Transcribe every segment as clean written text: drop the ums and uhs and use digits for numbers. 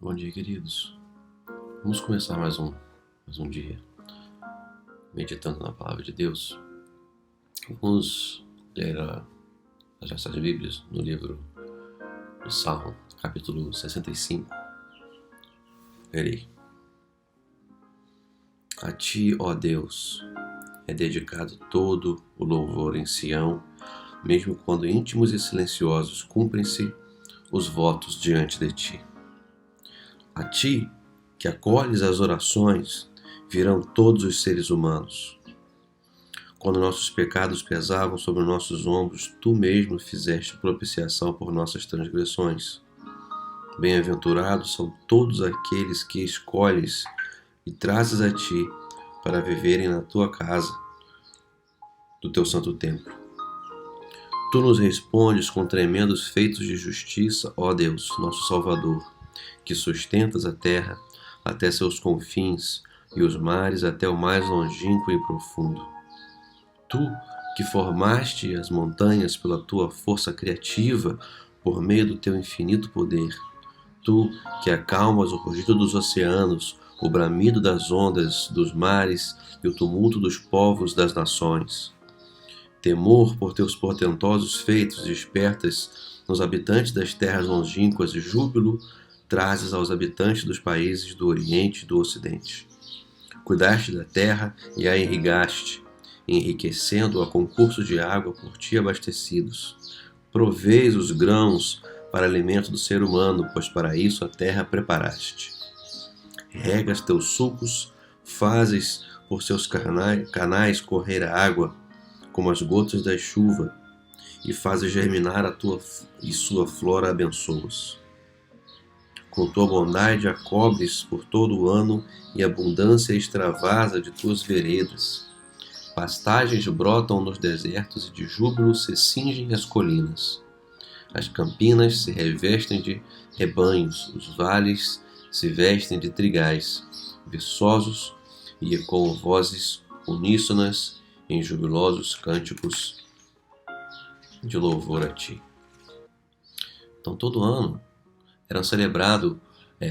Bom dia, queridos. Vamos começar mais um dia meditando na Palavra de Deus. Vamos ler as nossas Bíblias no livro do Salmo, capítulo 65. Verei. A Ti, ó Deus, é dedicado todo o louvor em Sião, mesmo quando íntimos e silenciosos cumprem-se os votos diante de Ti. A Ti, que acolhes as orações, virão todos os seres humanos. Quando nossos pecados pesavam sobre nossos ombros, Tu mesmo fizeste propiciação por nossas transgressões. Bem-aventurados são todos aqueles que escolhes e trazes a Ti para viverem na Tua casa, do Teu santo templo. Tu nos respondes com tremendos feitos de justiça, ó Deus, nosso Salvador, que sustentas a terra até seus confins e os mares até o mais longínquo e profundo. Tu, que formaste as montanhas pela tua força criativa, por meio do teu infinito poder. Tu, que acalmas o rugido dos oceanos, o bramido das ondas dos mares e o tumulto dos povos das nações. Temor por teus portentosos feitos despertas nos habitantes das terras longínquas e júbilo trazes aos habitantes dos países do Oriente e do Ocidente. Cuidaste da terra e a irrigaste, enriquecendo-a com cursos de água por ti abastecidos. Proveis os grãos para alimento do ser humano, pois para isso a terra preparaste. Regas teus sulcos, fazes por seus canais correr a água, como as gotas da chuva, e fazes germinar a tua e sua flora abençoas. Com tua bondade a cobres por todo o ano e abundância extravasa de tuas veredas. Pastagens brotam nos desertos e de júbilo se cingem as colinas. As campinas se revestem de rebanhos, os vales se vestem de trigais, viçosos e ecoam vozes uníssonas em jubilosos cânticos de louvor a Ti. Então todo ano era celebrado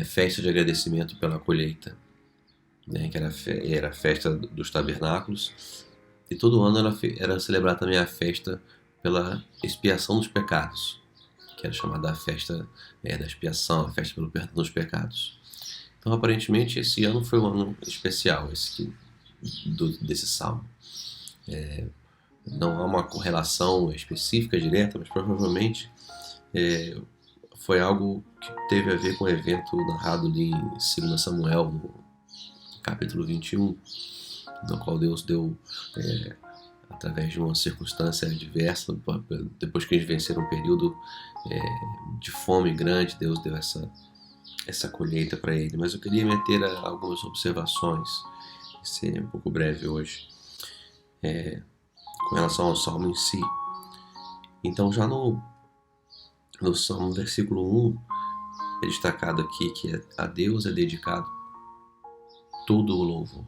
festa de agradecimento pela colheita, que era a festa dos tabernáculos, e todo ano era celebrada também a festa pela expiação dos pecados, que era chamada a festa da expiação, a festa pelo perdão dos pecados. Então aparentemente esse ano foi um ano especial desse salmo. Não há uma correlação específica direta, mas provavelmente foi algo que teve a ver com o evento narrado ali em 2 Samuel, no capítulo 21, no qual Deus deu, através de uma circunstância adversa, depois que eles venceram um período de fome grande, Deus deu essa colheita para ele. Mas eu queria meter algumas observações, e ser um pouco breve hoje, com relação ao Salmo em si. Então já no Salmo, versículo 1, é destacado aqui que a Deus é dedicado todo o louvor.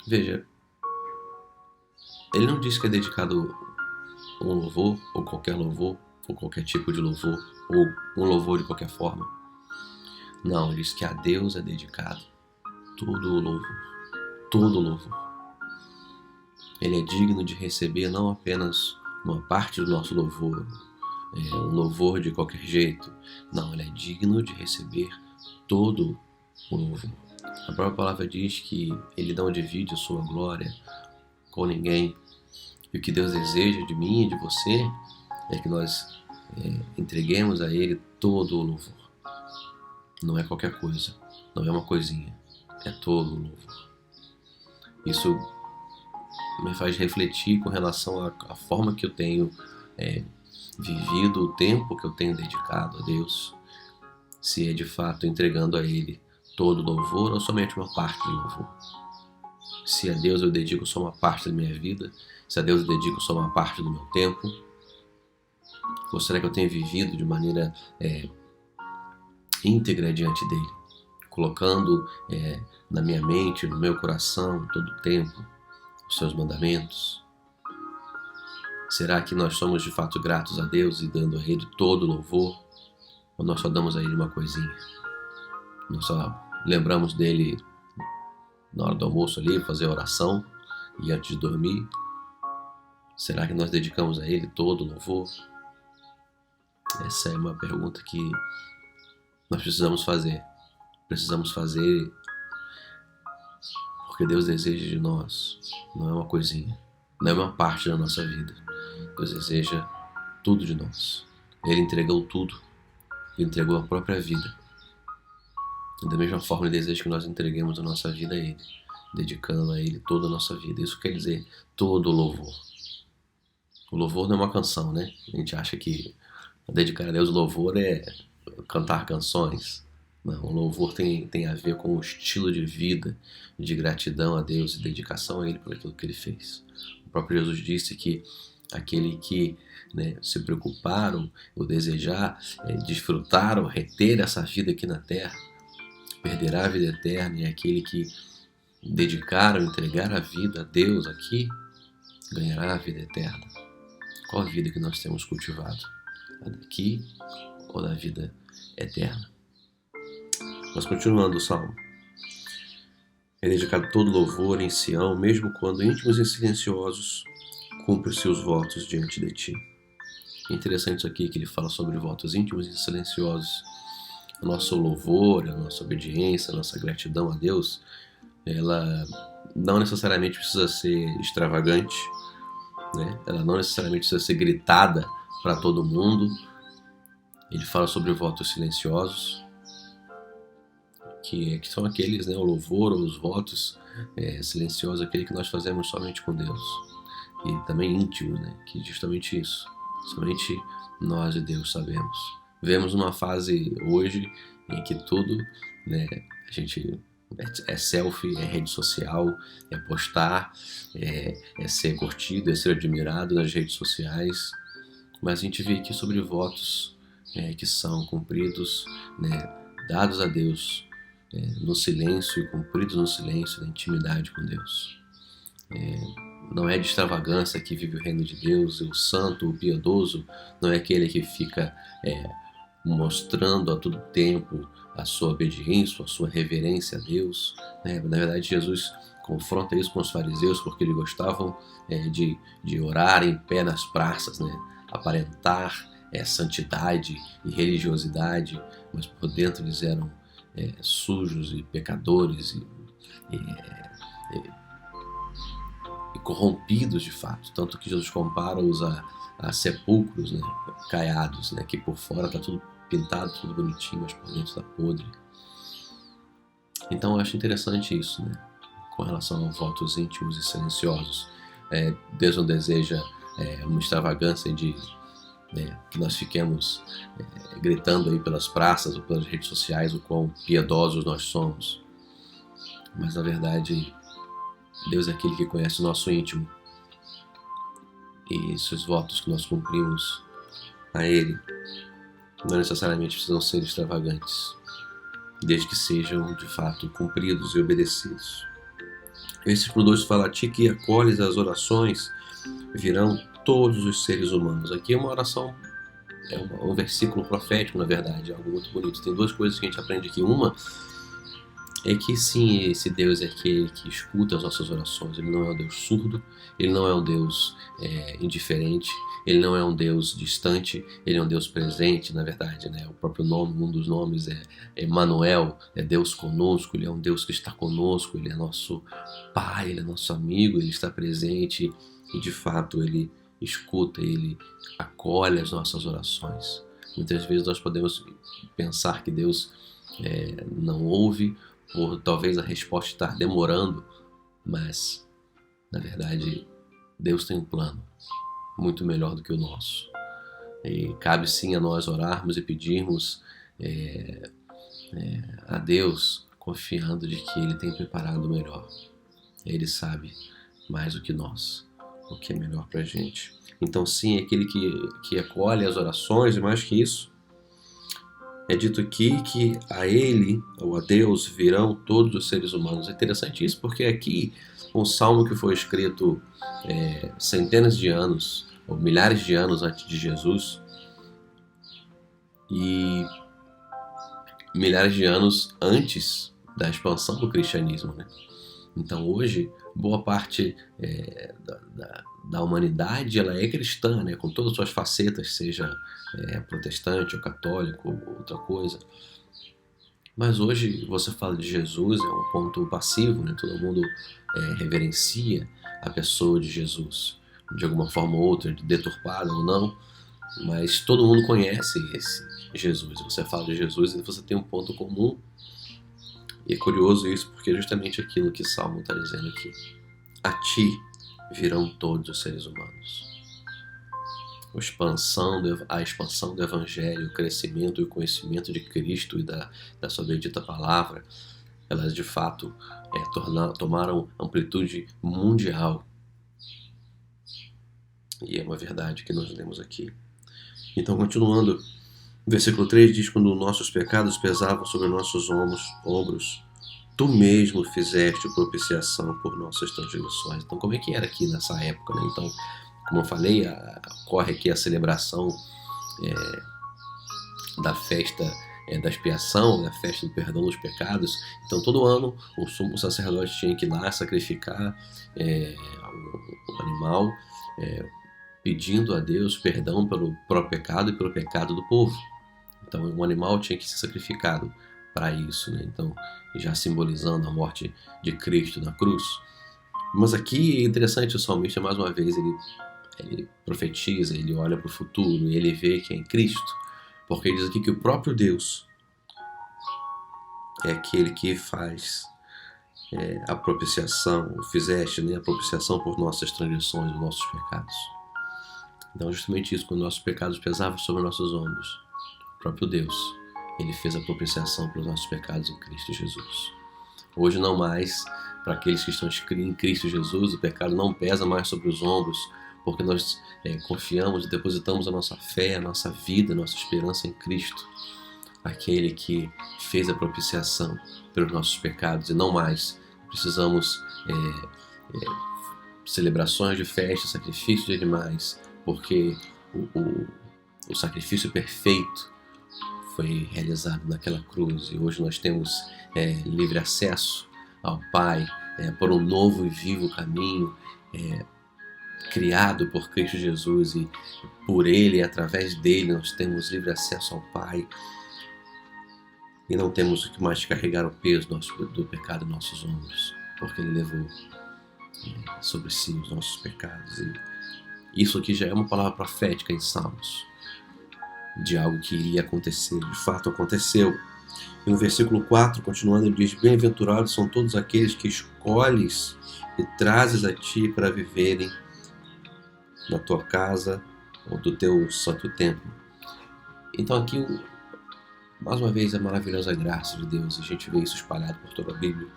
Veja, ele não diz que é dedicado um louvor, ou qualquer tipo de louvor, ou um louvor de qualquer forma. Não, ele diz que a Deus é dedicado todo o louvor, todo o louvor. Ele é digno de receber não apenas uma parte do nosso louvor, um louvor de qualquer jeito. Não, ele é digno de receber todo o louvor. A própria palavra diz que ele não divide a sua glória com ninguém. E o que Deus deseja de mim e de você é que nós entreguemos a Ele todo o louvor. Não é qualquer coisa, não é uma coisinha, é todo o louvor. Isso me faz refletir com relação à forma que eu tenho vivido, o tempo que eu tenho dedicado a Deus, se é de fato entregando a Ele todo o louvor ou somente uma parte do louvor. Se a Deus eu dedico só uma parte da minha vida, se a Deus eu dedico só uma parte do meu tempo, ou será que eu tenho vivido de maneira íntegra diante dele, colocando na minha mente, no meu coração, todo o tempo, os seus mandamentos? Será que nós somos de fato gratos a Deus e dando a Ele todo o louvor? Ou nós só damos a Ele uma coisinha? Nós só lembramos dele na hora do almoço ali, fazer a oração e antes de dormir? Será que nós dedicamos a Ele todo o louvor? Essa é uma pergunta que nós precisamos fazer. Precisamos fazer porque Deus deseja de nós. Não é uma coisinha, não é uma parte da nossa vida. Deus deseja tudo de nós. Ele entregou tudo. Ele entregou a própria vida. E da mesma forma Ele deseja que nós entreguemos a nossa vida a Ele, dedicando a Ele toda a nossa vida. Isso quer dizer todo o louvor. O louvor não é uma canção, né? A gente acha que dedicar a Deus o louvor é cantar canções. Não, o louvor tem a ver com o estilo de vida, de gratidão a Deus e dedicação a Ele por aquilo que Ele fez. O próprio Jesus disse que aquele que se preocuparam, ou desejar, desfrutar ou reter essa vida aqui na terra, perderá a vida eterna, e aquele que dedicar ou entregar a vida a Deus aqui, ganhará a vida eterna. Qual a vida que nós temos cultivado? A daqui ou da vida eterna? Mas continuando o Salmo. É dedicado todo louvor em Sião, mesmo quando íntimos e silenciosos cumprem seus votos diante de ti. É interessante isso aqui que ele fala sobre votos íntimos e silenciosos. O nosso louvor, a nossa obediência, a nossa gratidão a Deus, ela não necessariamente precisa ser extravagante, né? Ela não necessariamente precisa ser gritada para todo mundo. Ele fala sobre votos silenciosos, que são aqueles, o louvor ou os votos silenciosos, aquele que nós fazemos somente com Deus. E também íntimo, que é justamente isso. Somente nós e Deus sabemos. Vivemos numa fase hoje em que tudo, a gente é selfie, é rede social, é postar, é ser curtido, é ser admirado nas redes sociais. Mas a gente vê aqui sobre votos que são cumpridos, dados a Deus no silêncio e cumpridos no silêncio, na intimidade com Deus. Não é de extravagância que vive o reino de Deus. O santo, o piedoso, não é aquele que fica mostrando a todo tempo a sua obediência, a sua reverência a Deus. Na verdade, Jesus confronta isso com os fariseus, porque eles gostavam de orar em pé nas praças, aparentar santidade e religiosidade, mas por dentro eles eram sujos e pecadores e corrompidos de fato, tanto que Jesus compara-os a sepulcros caiados, que por fora está tudo pintado, tudo bonitinho, mas por dentro está podre. Então eu acho interessante isso, com relação a votos íntimos e silenciosos. Deus não deseja uma extravagância de que nós fiquemos gritando aí pelas praças ou pelas redes sociais o quão piedosos nós somos. Mas na verdade Deus é aquele que conhece o nosso íntimo, e esses votos que nós cumprimos a Ele não necessariamente precisam ser extravagantes, desde que sejam de fato cumpridos e obedecidos. Versículo 2 fala: a ti que acolhes as orações, virão todos os seres humanos. Aqui é uma oração, um versículo profético, na verdade, algo muito bonito. Tem duas coisas que a gente aprende aqui. Uma é que sim, esse Deus é aquele que escuta as nossas orações. Ele não é um Deus surdo, Ele não é um Deus indiferente, Ele não é um Deus distante, Ele é um Deus presente, na verdade. O próprio nome, um dos nomes é Emmanuel, é Deus conosco. Ele é um Deus que está conosco, Ele é nosso Pai, Ele é nosso amigo, Ele está presente e de fato Ele escuta, Ele acolhe as nossas orações. Muitas vezes nós podemos pensar que Deus não ouve, por talvez a resposta estar demorando, mas na verdade Deus tem um plano muito melhor do que o nosso, e cabe sim a nós orarmos e pedirmos a Deus, confiando de que Ele tem preparado o melhor. Ele sabe mais do que nós o que é melhor para a gente. Então sim, é aquele que acolhe as orações, e mais que isso, é dito aqui que a Ele, ou a Deus, virão todos os seres humanos. É interessante isso, porque aqui um salmo que foi escrito centenas de anos, ou milhares de anos antes de Jesus, e milhares de anos antes da expansão do cristianismo, né? Então hoje, boa parte da humanidade ela é cristã, né? Com todas as suas facetas, seja protestante ou católico ou outra coisa. Mas hoje você fala de Jesus, é um ponto passivo, né? Todo mundo reverencia a pessoa de Jesus, de alguma forma ou outra, deturpada ou não, mas todo mundo conhece esse Jesus. Você fala de Jesus e você tem um ponto comum. E é curioso isso, porque é justamente aquilo que Salmo está dizendo aqui. A ti virão todos os seres humanos. A expansão do Evangelho, o crescimento e o conhecimento de Cristo e da sua bendita palavra, elas de fato tomaram amplitude mundial. E é uma verdade que nós lemos aqui. Então, continuando, o versículo 3 diz: quando nossos pecados pesavam sobre nossos ombros, tu mesmo fizeste propiciação por nossas transgressões. Então, como é que era aqui nessa época, né? Então, como eu falei, ocorre aqui a celebração da festa da expiação, da festa do perdão dos pecados. Então, todo ano, o sumo sacerdote tinha que ir lá sacrificar um animal, pedindo a Deus perdão pelo próprio pecado e pelo pecado do povo. Então, um animal tinha que ser sacrificado para isso, né? Então, já simbolizando a morte de Cristo na cruz. Mas aqui é interessante, o salmista, mais uma vez, ele profetiza, ele olha para o futuro e ele vê que é em Cristo, porque ele diz aqui que o próprio Deus é aquele que faz a propiciação, fizeste, né, a propiciação por nossas transgressões, os nossos pecados. Então, justamente isso, quando nossos pecados pesavam sobre nossos ombros, o próprio Deus, ele fez a propiciação pelos nossos pecados em Cristo Jesus. Hoje não mais, para aqueles que estão em Cristo Jesus, o pecado não pesa mais sobre os ombros, porque nós confiamos e depositamos a nossa fé, a nossa vida, a nossa esperança em Cristo, aquele que fez a propiciação pelos nossos pecados, e não mais precisamos celebrações de festa, sacrifício de animais, porque o sacrifício perfeito foi realizado naquela cruz, e hoje nós temos livre acesso ao Pai por um novo e vivo caminho criado por Cristo Jesus, e por Ele e através dele nós temos livre acesso ao Pai, e não temos que mais carregar o peso do pecado em nossos ombros, porque Ele levou sobre si os nossos pecados. E isso aqui já é uma palavra profética em Salmos, de algo que iria acontecer, de fato aconteceu. E no versículo 4, continuando, ele diz: bem-aventurados são todos aqueles que escolhes e trazes a ti para viverem na tua casa ou do teu santo templo. Então aqui, mais uma vez, a maravilhosa graça de Deus, a gente vê isso espalhado por toda a Bíblia.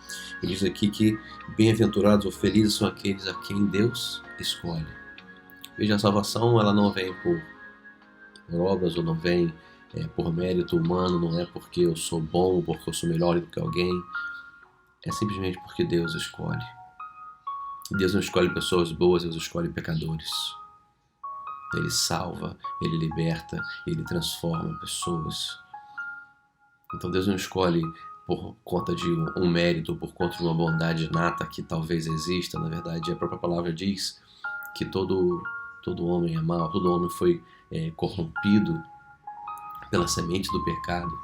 Ele diz aqui que bem-aventurados ou felizes são aqueles a quem Deus escolhe. Veja, a salvação ela não vem por obras ou não vem por mérito humano, não é porque eu sou bom, porque eu sou melhor do que alguém, é simplesmente porque Deus escolhe. Deus não escolhe pessoas boas, Deus escolhe pecadores. Ele salva, Ele liberta, Ele transforma pessoas. Então Deus não escolhe por conta de um mérito, por conta de uma bondade inata que talvez exista. Na verdade, a própria palavra diz que todo homem é mau, todo homem foi corrompido pela semente do pecado.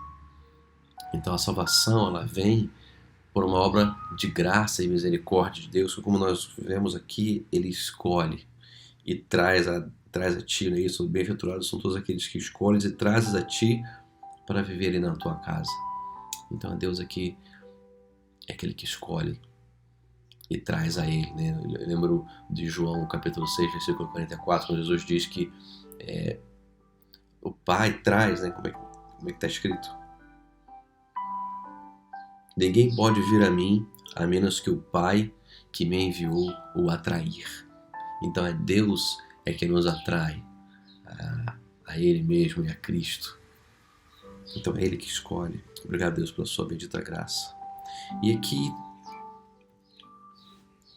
Então a salvação ela vem por uma obra de graça e misericórdia de Deus, que, como nós vemos aqui, Ele escolhe e traz a ti, não é isso? Bem-aventurados são todos aqueles que escolhes e trazes a ti para viverem na tua casa. Então a Deus aqui é aquele que escolhe e traz a Ele, né? Eu lembro de João capítulo 6, versículo 44, quando Jesus diz que o Pai traz, né? Como é que está escrito? Ninguém pode vir a mim a menos que o Pai que me enviou o atrair. Então é Deus que nos atrai a Ele mesmo e a Cristo. Então é Ele que escolhe. Obrigado, Deus, pela sua bendita graça. E aqui,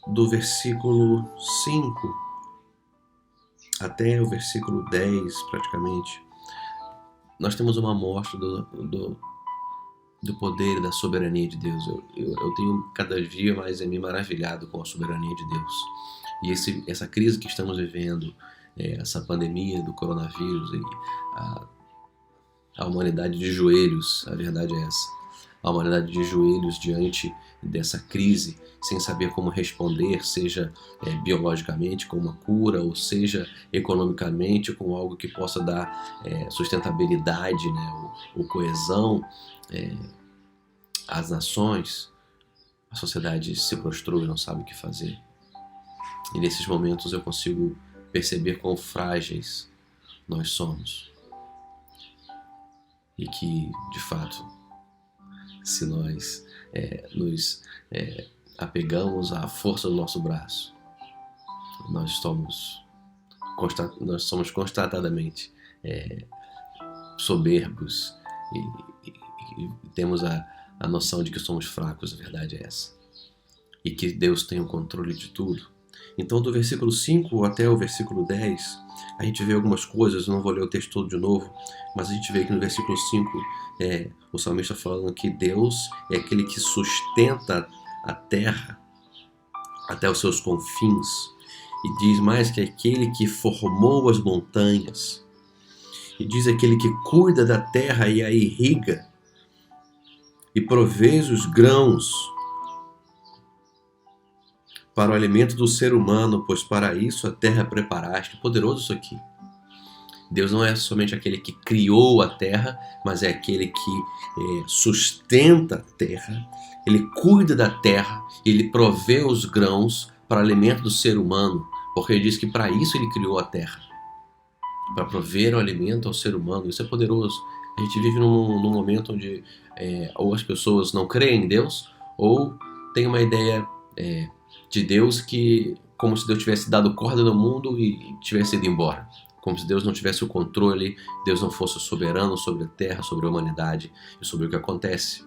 do versículo 5 até o versículo 10, praticamente, nós temos uma amostra do poder e da soberania de Deus. Eu tenho cada dia mais me maravilhado com a soberania de Deus. E essa crise que estamos vivendo, essa pandemia do coronavírus, e a humanidade de joelhos, a verdade é essa. A humanidade de joelhos diante dessa crise, sem saber como responder, seja biologicamente com uma cura, ou seja economicamente com algo que possa dar sustentabilidade, né, ou coesão às nações. A sociedade se prostrou e não sabe o que fazer. E nesses momentos eu consigo perceber quão frágeis nós somos. E que, de fato, se nós nos apegamos à força do nosso braço, nós somos constatadamente soberbos e temos a noção de que somos fracos, a verdade é essa. E que Deus tem o controle de tudo. Então, do versículo 5 até o versículo 10, a gente vê algumas coisas, eu não vou ler o texto todo de novo, mas a gente vê que no versículo 5, o salmista falando que Deus é aquele que sustenta a terra até os seus confins, e diz mais que é aquele que formou as montanhas, e diz aquele que cuida da terra e a irriga, e provê os grãos para o alimento do ser humano, pois para isso a terra preparaste. Poderoso isso aqui. Deus não é somente aquele que criou a terra, mas é aquele que sustenta a terra, ele cuida da terra, ele provê os grãos para o alimento do ser humano, porque ele diz que para isso ele criou a terra, para prover o alimento ao ser humano. Isso é poderoso. A gente vive num momento onde ou as pessoas não creem em Deus, ou tem uma ideia de Deus que, como se Deus tivesse dado corda no mundo e tivesse ido embora. Como se Deus não tivesse o controle, Deus não fosse soberano sobre a terra, sobre a humanidade e sobre o que acontece.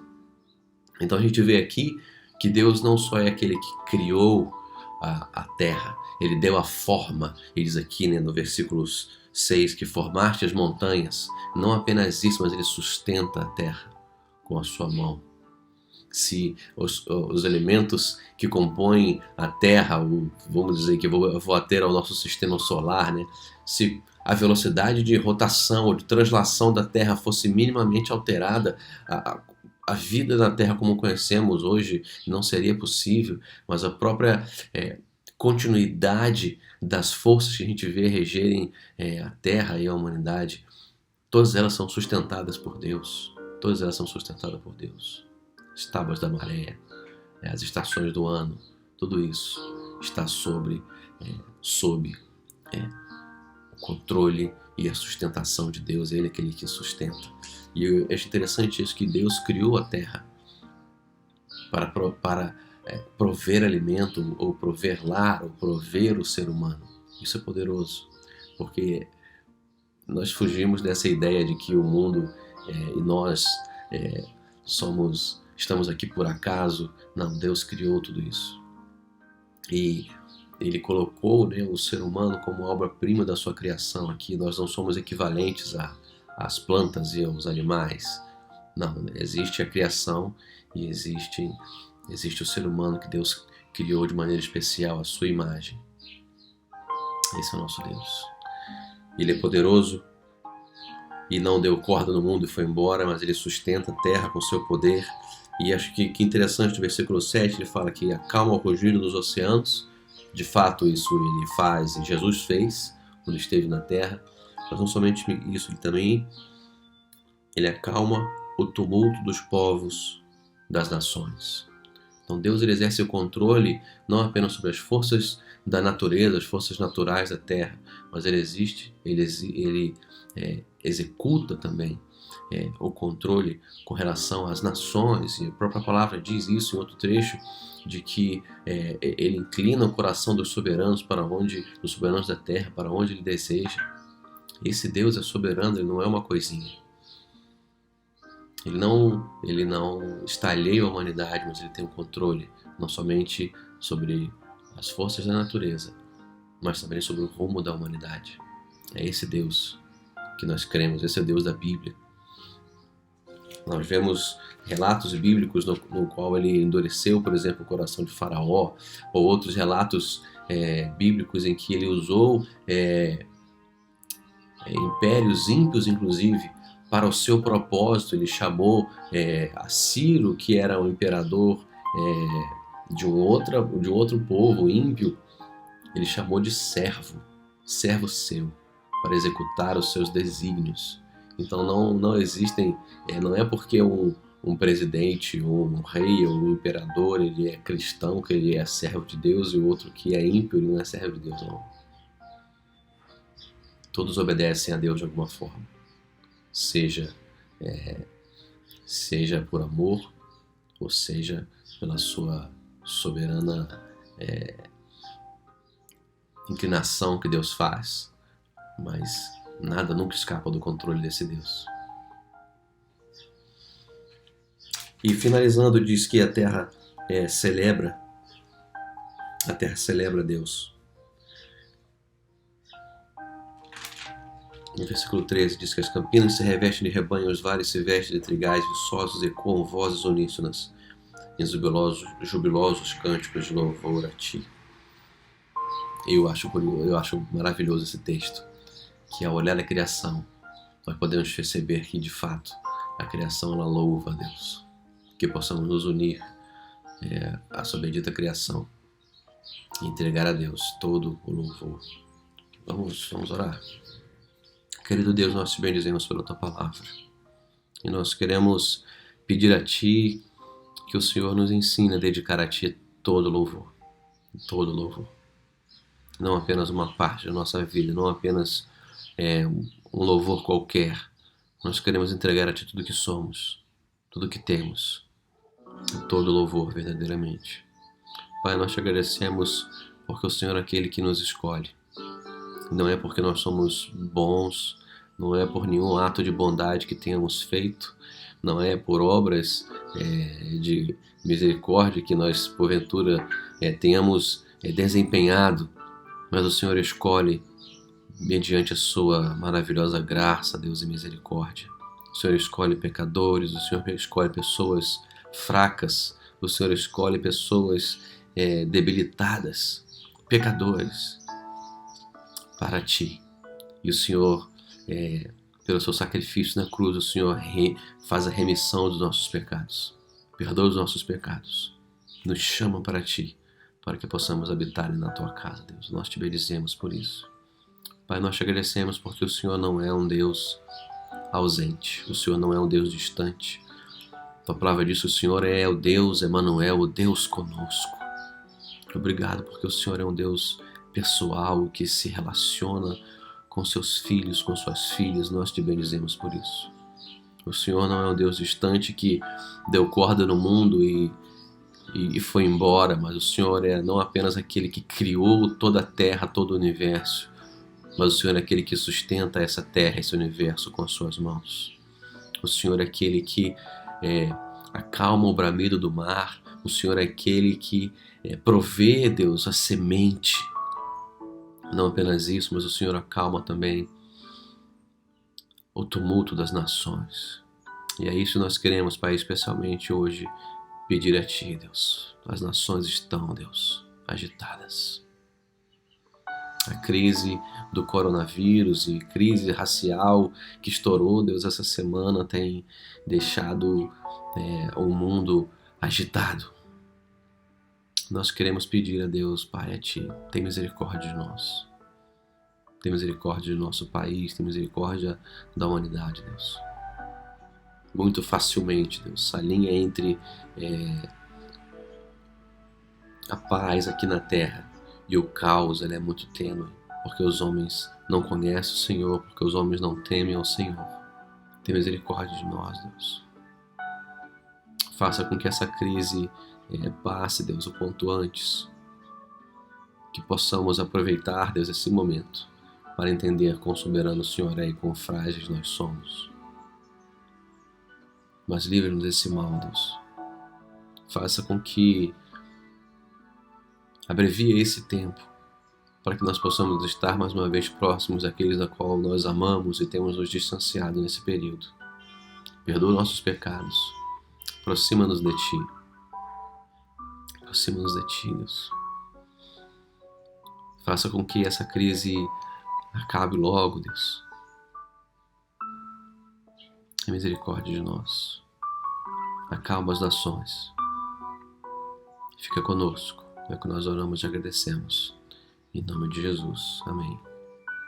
Então a gente vê aqui que Deus não só é aquele que criou a terra, ele deu a forma. Ele diz aqui, né, no versículo 6, que formaste as montanhas. Não apenas isso, mas ele sustenta a terra com a sua mão. Se os elementos que compõem a Terra, vamos dizer que vou ater ao nosso sistema solar, né? Se a velocidade de rotação ou de translação da Terra fosse minimamente alterada, a vida na Terra como conhecemos hoje não seria possível, mas a própria continuidade das forças que a gente vê regerem a Terra e a humanidade, todas elas são sustentadas por Deus. Todas elas são sustentadas por Deus. As tábuas da maré, as estações do ano, tudo isso está sob o controle e a sustentação de Deus. Ele é aquele que sustenta. E eu acho interessante isso, que Deus criou a terra para prover alimento, ou prover lar, ou prover o ser humano. Isso é poderoso, porque nós fugimos dessa ideia de que o mundo e nós estamos aqui por acaso. Não, Deus criou tudo isso. E ele colocou, né, o ser humano como obra-prima da sua criação aqui. Nós não somos equivalentes às plantas e aos animais. Não, existe a criação e existe o ser humano que Deus criou de maneira especial, à sua imagem. Esse é o nosso Deus. Ele é poderoso e não deu corda no mundo e foi embora, mas ele sustenta a terra com seu poder. E acho que interessante no versículo 7, ele fala que acalma o rugido dos oceanos. De fato, isso ele faz e Jesus fez quando esteve na terra. Mas não somente isso, ele acalma o tumulto dos povos, das nações. Então Deus, ele exerce o controle não apenas sobre as forças da natureza, as forças naturais da terra, mas ele executa também o controle com relação às nações. E a própria palavra diz isso em outro trecho, de que ele inclina o coração dos soberanos dos soberanos da terra, para onde ele deseja. Esse Deus é soberano, ele não é uma coisinha. Ele não está alheio à humanidade, mas ele tem o controle, não somente sobre as forças da natureza, mas também sobre o rumo da humanidade. É esse Deus que nós cremos, esse é o Deus da Bíblia. Nós vemos relatos bíblicos no qual ele endureceu, por exemplo, o coração de Faraó, ou outros relatos bíblicos em que ele usou impérios ímpios, inclusive, para o seu propósito. Ele chamou a Ciro, que era um imperador de um outro povo ímpio, ele chamou de servo seu, para executar os seus desígnios. Então não existem, não é porque um presidente, ou um rei, ou um imperador, ele é cristão, que ele é servo de Deus, e o outro que é ímpio, ele não é servo de Deus, não. Todos obedecem a Deus de alguma forma, seja por amor, ou seja pela sua soberana inclinação que Deus faz, mas nada nunca escapa do controle desse Deus. E finalizando, diz que a terra celebra Deus. No versículo 13 diz que as campinas se revestem de rebanho, os vales se vestem de trigais viçosos, ecoam vozes uníssonas em jubilosos cânticos de louvor a ti. Eu acho maravilhoso esse texto, que ao olhar a criação, nós podemos perceber que de fato a criação ela louva a Deus, que possamos nos unir à sua bendita criação e entregar a Deus todo o louvor. Vamos orar. Querido Deus, nós te bendizemos pela tua palavra e nós queremos pedir a ti que o Senhor nos ensine a dedicar a ti todo louvor, não apenas uma parte da nossa vida, não apenas um louvor qualquer. Nós queremos entregar a ti tudo que somos, tudo que temos, todo louvor verdadeiramente. Pai, nós te agradecemos porque o Senhor é aquele que nos escolhe. Não é porque nós somos bons, não é por nenhum ato de bondade que tenhamos feito, não é por obras de misericórdia que nós, porventura, tenhamos desempenhado, mas o Senhor escolhe mediante a sua maravilhosa graça, Deus, e misericórdia. O Senhor escolhe pecadores, o Senhor escolhe pessoas fracas, o Senhor escolhe pessoas debilitadas, pecadores, para ti. E o Senhor, pelo seu sacrifício na cruz, o Senhor faz a remissão dos nossos pecados, perdoa os nossos pecados, nos chama para ti, para que possamos habitar na tua casa, Deus. Nós te bendizemos por isso. Pai, nós te agradecemos porque o Senhor não é um Deus ausente, o Senhor não é um Deus distante. A palavra diz que o Senhor é o Deus Emanuel, o Deus conosco. Obrigado porque o Senhor é um Deus pessoal que se relaciona com seus filhos, com suas filhas. Nós te bendizemos por isso. O Senhor não é um Deus distante que deu corda no mundo e foi embora, mas o Senhor é não apenas aquele que criou toda a terra, todo o universo, mas o Senhor é aquele que sustenta essa terra, esse universo com as suas mãos. O Senhor é aquele que acalma o bramido do mar. O Senhor é aquele que provê, Deus, a semente. Não apenas isso, mas o Senhor acalma também o tumulto das nações. E é isso que nós queremos, Pai, especialmente hoje, pedir a Ti, Deus. As nações estão, Deus, agitadas. A crise do coronavírus e crise racial que estourou, Deus, essa semana tem deixado o mundo agitado. Nós queremos pedir a Deus, Pai, a Ti, tem misericórdia de nós. Tem misericórdia do nosso país, tem misericórdia da humanidade, Deus. Muito facilmente, Deus, a linha entre a paz aqui na terra e o caos, ela é muito tênue, porque os homens não conhecem o Senhor, porque os homens não temem ao Senhor. Tem misericórdia de nós, Deus. Faça com que essa crise passe, Deus, o quanto antes. Que possamos aproveitar, Deus, esse momento para entender quão soberano o Senhor é e quão frágeis nós somos. Mas livre-nos desse mal, Deus. Faça com que abrevie esse tempo para que nós possamos estar mais uma vez próximos daqueles a qual nós amamos e temos nos distanciado nesse período. Perdoa nossos pecados. Aproxima-nos de Ti. Aproxima-nos de Ti, Deus. Faça com que essa crise acabe logo, Deus. Tenha misericórdia de nós. Acalma as nações. Fica conosco. É o que nós oramos e agradecemos. Em nome de Jesus. Amém.